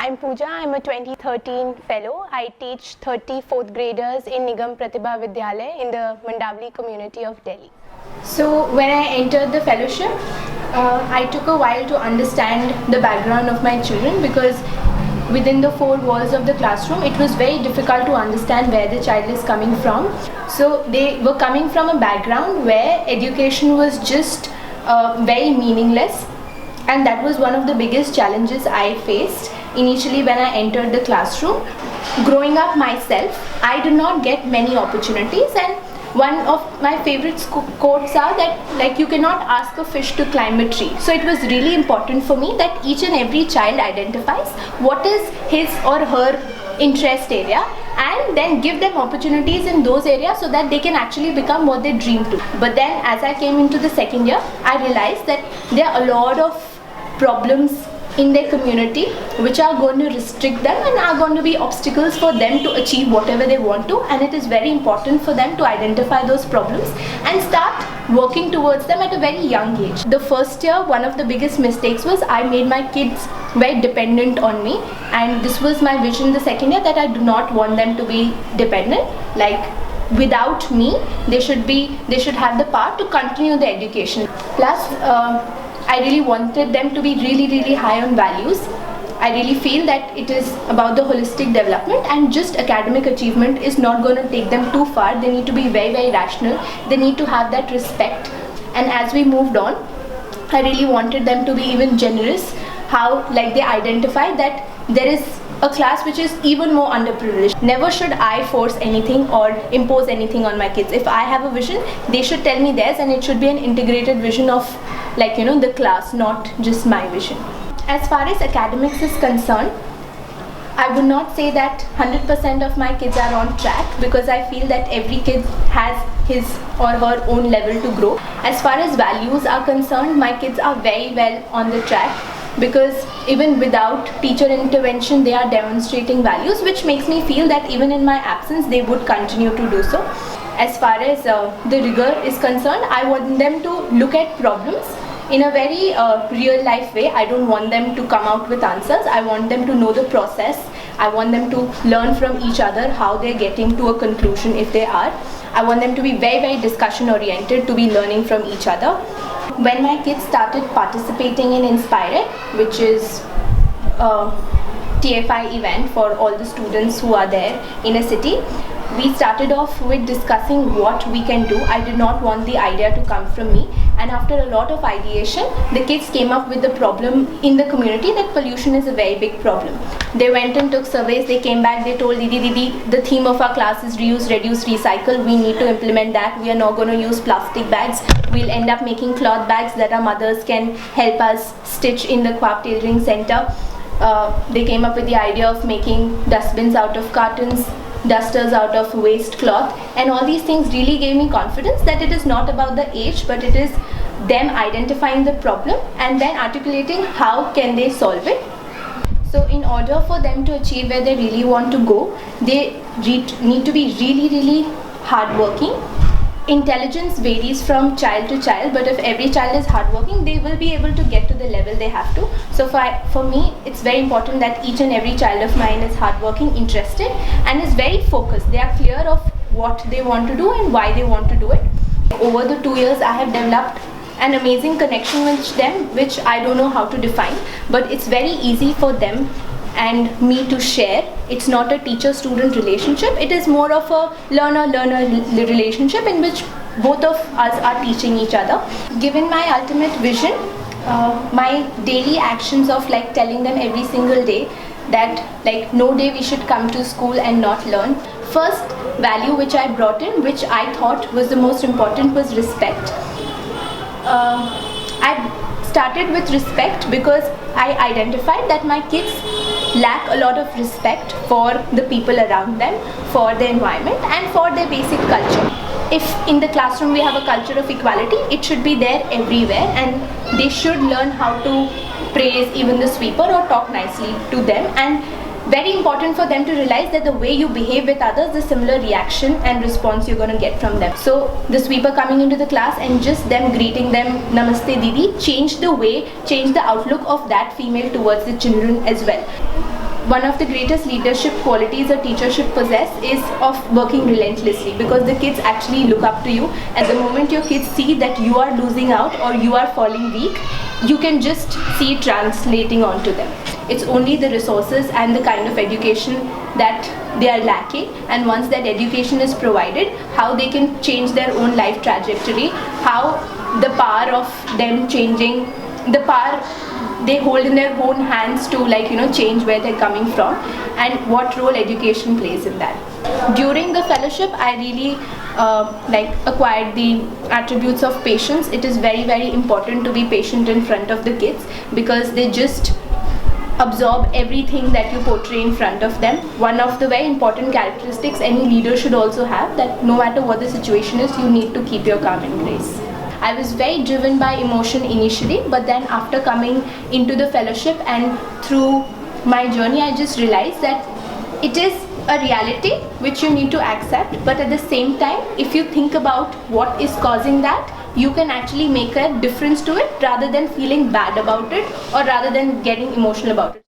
I'm Pooja. I'm a 2013 fellow. I teach 34th graders in Nigam Pratibha Vidyalaya in the Mandavli community of Delhi. So when I entered the fellowship, I took a while to understand the background of my children, because within the four walls of the classroom it was very difficult to understand where the child is coming from. So they were coming from a background where education was just very meaningless, and that was one of the biggest challenges I faced initially when I entered the classroom. Growing up myself, I did not get many opportunities, and one of my favorite quotes are that, like, you cannot ask a fish to climb a tree. So it was really important for me that each and every child identifies what is his or her interest area, and then give them opportunities in those areas so that they can actually become what they dream to. But then as I came into the second year, I realized that there are a lot of problems in their community which are going to restrict them and are going to be obstacles for them to achieve whatever they want to, and it is very important for them to identify those problems and start working towards them at a very young age. The first year, one of the biggest mistakes was I made my kids very dependent on me, and this was my vision the second year, that I do not want them to be dependent. Like, without me, they should have the power to continue the education. Plus, I really wanted them to be really high on values. I really feel that it is about the holistic development, and just academic achievement is not going to take them too far. They need to be very rational. They need to have that respect. And as we moved on, I really wanted them to be even generous. How, like, they identify that there is a class which is even more underprivileged. Never should I force anything or impose anything on my kids. If I have a vision, they should tell me theirs, and it should be an integrated vision of, like, the class, not just my vision. As far as academics is concerned, I would not say that 100% of my kids are on track, because I feel that every kid has his or her own level to grow. As far as values are concerned, my kids are very well on the track, because even without teacher intervention they are demonstrating values, which makes me feel that even in my absence they would continue to do so. As far as the rigor is concerned, I want them to look at problems in a very real life way. I don't want them to come out with answers. I want them to know the process. I want them to learn from each other how they're getting to a conclusion, if they are. I want them to be very discussion oriented, to be learning from each other. When my kids started participating in Inspire, which is a TFI event for all the students who are there in a city, we started off with discussing what we can do. I did not want the idea to come from me, and after a lot of ideation, the kids came up with the problem in the community that pollution is a very big problem. They went and took surveys. They came back, they told Didi, the theme of our class is reuse, reduce, recycle. We need to implement that. We are not going to use plastic bags. We'll end up making cloth bags that our mothers can help us stitch in the Kwap Tailoring Center. They came up with the idea of making dustbins out of cartons, dusters out of waste cloth, and all these things really gave me confidence that it is not about the age, but it is them identifying the problem and then articulating how can they solve it. So in order for them to achieve where they really want to go, they need to be really hardworking. Intelligence varies from child to child, but if every child is hardworking, they will be able to get to the level they have to. So for me, it's very important that each and every child of mine is hardworking, interested, and is very focused. They are clear of what they want to do and why they want to do it. Over the 2 years, I have developed an amazing connection with them, which I don't know how to define, but it's very easy for them and me to share. It's not a teacher-student relationship. It is more of a learner-learner relationship in which both of us are teaching each other. Given my ultimate vision, my daily actions of, like, telling them every single day that, like, no day we should come to school and not learn. First value which I brought in, which I thought was the most important, was respect. I started with respect because I identified that my kids lack a lot of respect for the people around them, for the environment, and for their basic culture. If in the classroom we have a culture of equality, it should be there everywhere, and they should learn how to praise even the sweeper or talk nicely to them. And very important for them to realize that the way you behave with others, the similar reaction and response you're going to get from them. So the sweeper coming into the class and just them greeting them, Namaste Didi, change the outlook of that female towards the children as well. one of the greatest leadership qualities a teacher should possess is of working relentlessly, because the kids actually look up to you, and the moment your kids see that you are losing out or you are falling weak, you can just see it translating onto them. It's only the resources and the kind of education that they are lacking, and once that education is provided, how they can change their own life trajectory, how the power of them changing, the power they hold in their own hands to change where they're coming from, and what role education plays in that. During the fellowship, I really acquired the attributes of patience. It is very, very important to be patient in front of the kids, because they just absorb everything that you portray in front of them. One of the very important characteristics any leader should also have, that no matter what the situation is, you need to keep your calm and grace. I was very driven by emotion initially, but then after coming into the fellowship and through my journey, I just realized that it is a reality which you need to accept, but at the same time, if you think about what is causing that, you can actually make a difference to it rather than feeling bad about it or rather than getting emotional about it.